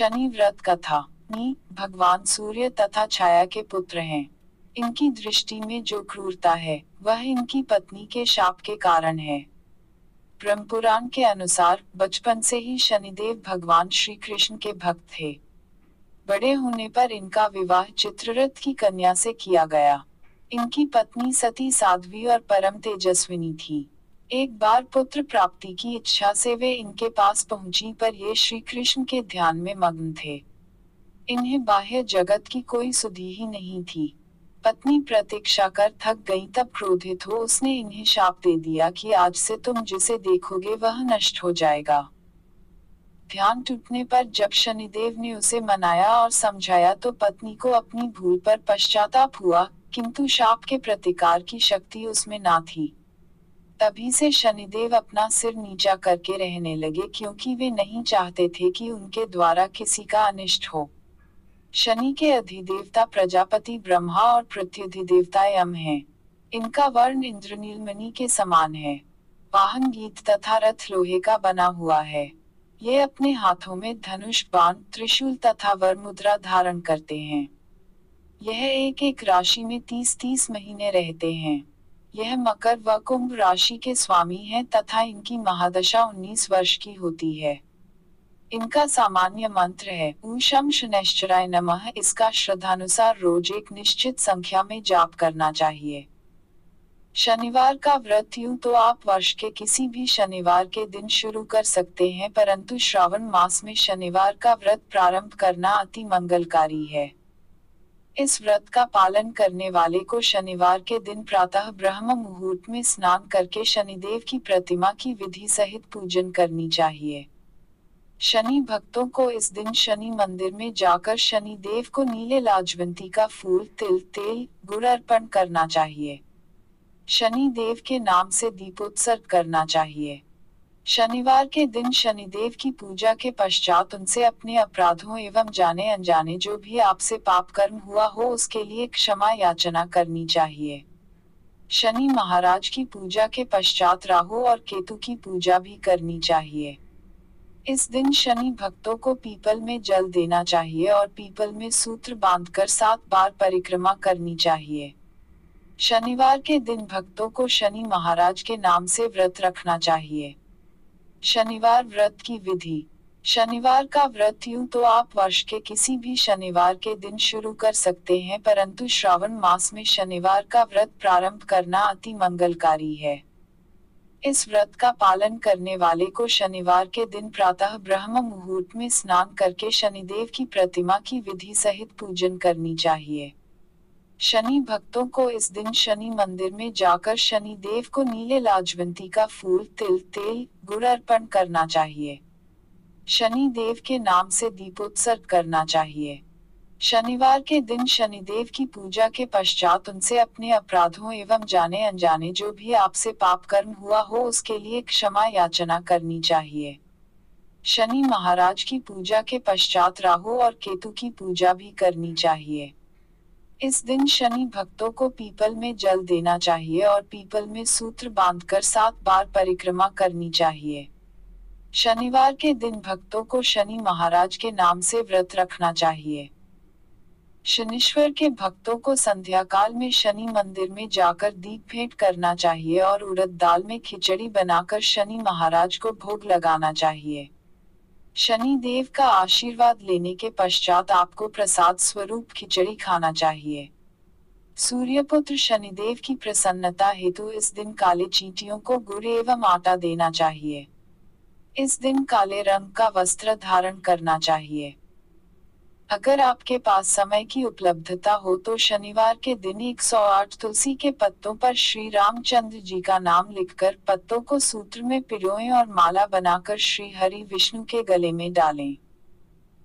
शनि व्रत कथा। भगवान सूर्य तथा छाया के पुत्र हैं। इनकी दृष्टि में जो क्रूरता है वह इनकी पत्नी के शाप के कारण है। ब्रह्मपुराण के अनुसार बचपन से ही शनिदेव भगवान श्री कृष्ण के भक्त थे। बड़े होने पर इनका विवाह चित्ररथ की कन्या से किया गया। इनकी पत्नी सती साध्वी और परम तेजस्विनी थी। एक बार पुत्र प्राप्ति की इच्छा से वे इनके पास पहुंची, पर ये श्री कृष्ण के ध्यान में मग्न थे। इन्हें बाह्य जगत की कोई सुधि ही नहीं थी। पत्नी प्रतीक्षा कर थक गई, तब क्रोधित हो उसने इन्हें शाप दे दिया कि आज से तुम जिसे देखोगे वह नष्ट हो जाएगा। ध्यान टूटने पर जब शनिदेव ने उसे मनाया और समझाया तो पत्नी को अपनी भूल पर पश्चाताप हुआ, किंतु शाप के प्रतिकार की शक्ति उसमें ना थी। तभी से शनिदेव अपना सिर नीचा करके रहने लगे, क्योंकि वे नहीं चाहते थे कि उनके द्वारा किसी का अनिष्ट हो। शनि के अधिदेवता प्रजापति ब्रह्मा और प्रत्यधिदेवता यम हैं। इनका वर्ण इंद्रनीलमणि के समान है। वाहन गीत तथा रथ लोहे का बना हुआ है। ये अपने हाथों में धनुष, बाण, त्रिशूल तथा वर मुद्रा धारण करते हैं। यह एक एक राशि में 30-30 महीने रहते हैं। यह मकर व कुंभ राशि के स्वामी हैं तथा इनकी महादशा 19 वर्ष की होती है। इनका सामान्य मंत्र है ॐ शं शनैश्चराय नमः। इसका श्रद्धानुसार रोज एक निश्चित संख्या में जाप करना चाहिए। शनिवार का व्रत यूं तो आप वर्ष के किसी भी शनिवार के दिन शुरू कर सकते हैं, परंतु श्रावण मास में शनिवार का व्रत प्रारंभ करना अति मंगलकारी है। इस व्रत का पालन करने वाले को शनिवार के दिन प्रातः ब्रह्म मुहूर्त में स्नान करके शनिदेव की प्रतिमा की विधि सहित पूजन करनी चाहिए। शनि भक्तों को इस दिन शनि मंदिर में जाकर शनि देव को नीले लाजवंती का फूल, तिल, तेल, गुड़ अर्पण करना चाहिए। शनि देव के नाम से दीपोत्सर्ग करना चाहिए। शनिवार के दिन शनिदेव की पूजा के पश्चात उनसे अपने अपराधों एवं जाने अनजाने जो भी आपसे पाप कर्म हुआ हो उसके लिए क्षमा याचना करनी चाहिए। शनि महाराज की पूजा के पश्चात राहु और केतु की पूजा भी करनी चाहिए। इस दिन शनि भक्तों को पीपल में जल देना चाहिए और पीपल में सूत्र बांधकर 7 बार परिक्रमा करनी चाहिए। शनिवार के दिन भक्तों को शनि महाराज के नाम से व्रत रखना चाहिए। शनिवार व्रत की विधि। शनिवार का व्रत यूं तो आप वर्ष के किसी भी शनिवार के दिन शुरू कर सकते हैं, परंतु श्रावण मास में शनिवार का व्रत प्रारंभ करना अति मंगलकारी है। इस व्रत का पालन करने वाले को शनिवार के दिन प्रातः ब्रह्म मुहूर्त में स्नान करके शनिदेव की प्रतिमा की विधि सहित पूजन करनी चाहिए। शनि भक्तों को इस दिन शनि मंदिर में जाकर शनि देव को नीले लाजवंती का फूल, तिल, तेल, गुड़ अर्पण करना चाहिए। शनि देव के नाम से दीपोत्सर्ग करना चाहिए। शनिवार के दिन शनिदेव की पूजा के पश्चात उनसे अपने अपराधों एवं जाने अनजाने जो भी आपसे पाप कर्म हुआ हो उसके लिए क्षमा याचना करनी चाहिए। शनि महाराज की पूजा के पश्चात राहु और केतु की पूजा भी करनी चाहिए। इस दिन शनि भक्तों को पीपल में जल देना चाहिए और पीपल में सूत्र बांधकर 7 बार परिक्रमा करनी चाहिए। शनिवार के दिन भक्तों को शनि महाराज के नाम से व्रत रखना चाहिए। शनीश्वर के भक्तों को संध्या काल में शनि मंदिर में जाकर दीप भेंट करना चाहिए और उड़द दाल में खिचड़ी बनाकर शनि महाराज को भोग लगाना चाहिए। शनि देव का आशीर्वाद लेने के पश्चात आपको प्रसाद स्वरूप खिचड़ी खाना चाहिए। सूर्यपुत्र शनिदेव की प्रसन्नता हेतु इस दिन काले चींटियों को गुड़ एवं आटा देना चाहिए। इस दिन काले रंग का वस्त्र धारण करना चाहिए। अगर आपके पास समय की उपलब्धता हो तो शनिवार के दिन 108 तुलसी के पत्तों पर श्री रामचंद्र जी का नाम लिखकर पत्तों को सूत्र में पिरोएं और माला बनाकर श्री हरि विष्णु के गले में डालें।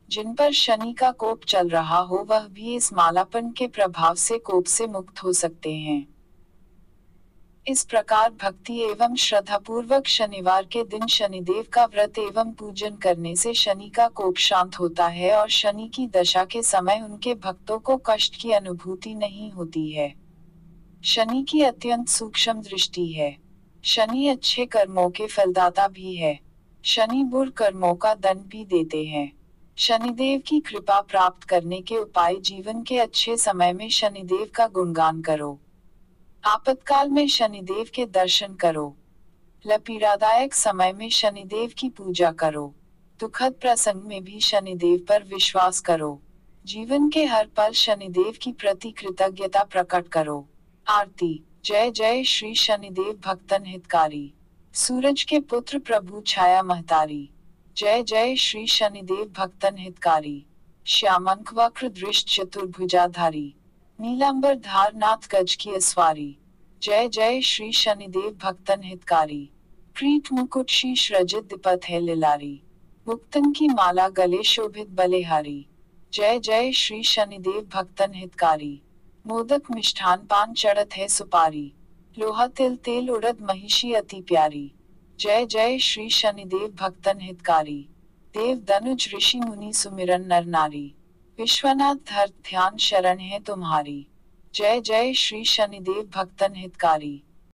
जिन पर शनि का कोप चल रहा हो वह भी इस मालापन के प्रभाव से कोप से मुक्त हो सकते हैं। इस प्रकार भक्ति एवं श्रद्धापूर्वक शनिवार के दिन शनिदेव का व्रत एवं पूजन करने से शनि का कोप शांत होता है और शनि की दशा के समय उनके भक्तों को कष्ट की अनुभूति नहीं होती है। शनि की अत्यंत सूक्ष्म दृष्टि है। शनि अच्छे कर्मों के फलदाता भी है। शनि बुरे कर्मों का दंड भी देते हैं। शनिदेव की कृपा प्राप्त करने के उपाय। जीवन के अच्छे समय में शनिदेव का गुणगान करो। आपातकाल में शनिदेव के दर्शन करो। पीड़ादायक समय में शनिदेव की पूजा करो। दुखद प्रसंग में भी शनिदेव पर विश्वास करो। जीवन के हर पल शनिदेव की प्रति कृतज्ञता प्रकट करो। आरती। जय जय श्री शनिदेव भक्तन हितकारी। सूरज के पुत्र प्रभु छाया महतारी। जय जय श्री शनिदेव भक्तन हितकारी। श्यामंक वक्र दृष्ट चतुर्भुजाधारी। नीलांबर धार नाथ गज की अस्वारी। जय जय श्री शनिदेव भक्तन हितकारी। प्रीत मुकुट शीश रजित दिपत है लिलारी। मुक्तन की माला गले शोभित बलिहारी। जय जय श्री शनिदेव भक्तन हितकारी। मोदक मिष्ठान पान चढ़त है सुपारी। लोहा तिल तेल उड़द महिषी अति प्यारी। जय जय श्री शनिदेव भक्तन हितकारी। देव दनुज ऋषि मुनि सुमिरन नर नारी। विश्वनाथ धर ध्यान शरण है तुम्हारी। जय जय श्री शनिदेव भक्तन हितकारी।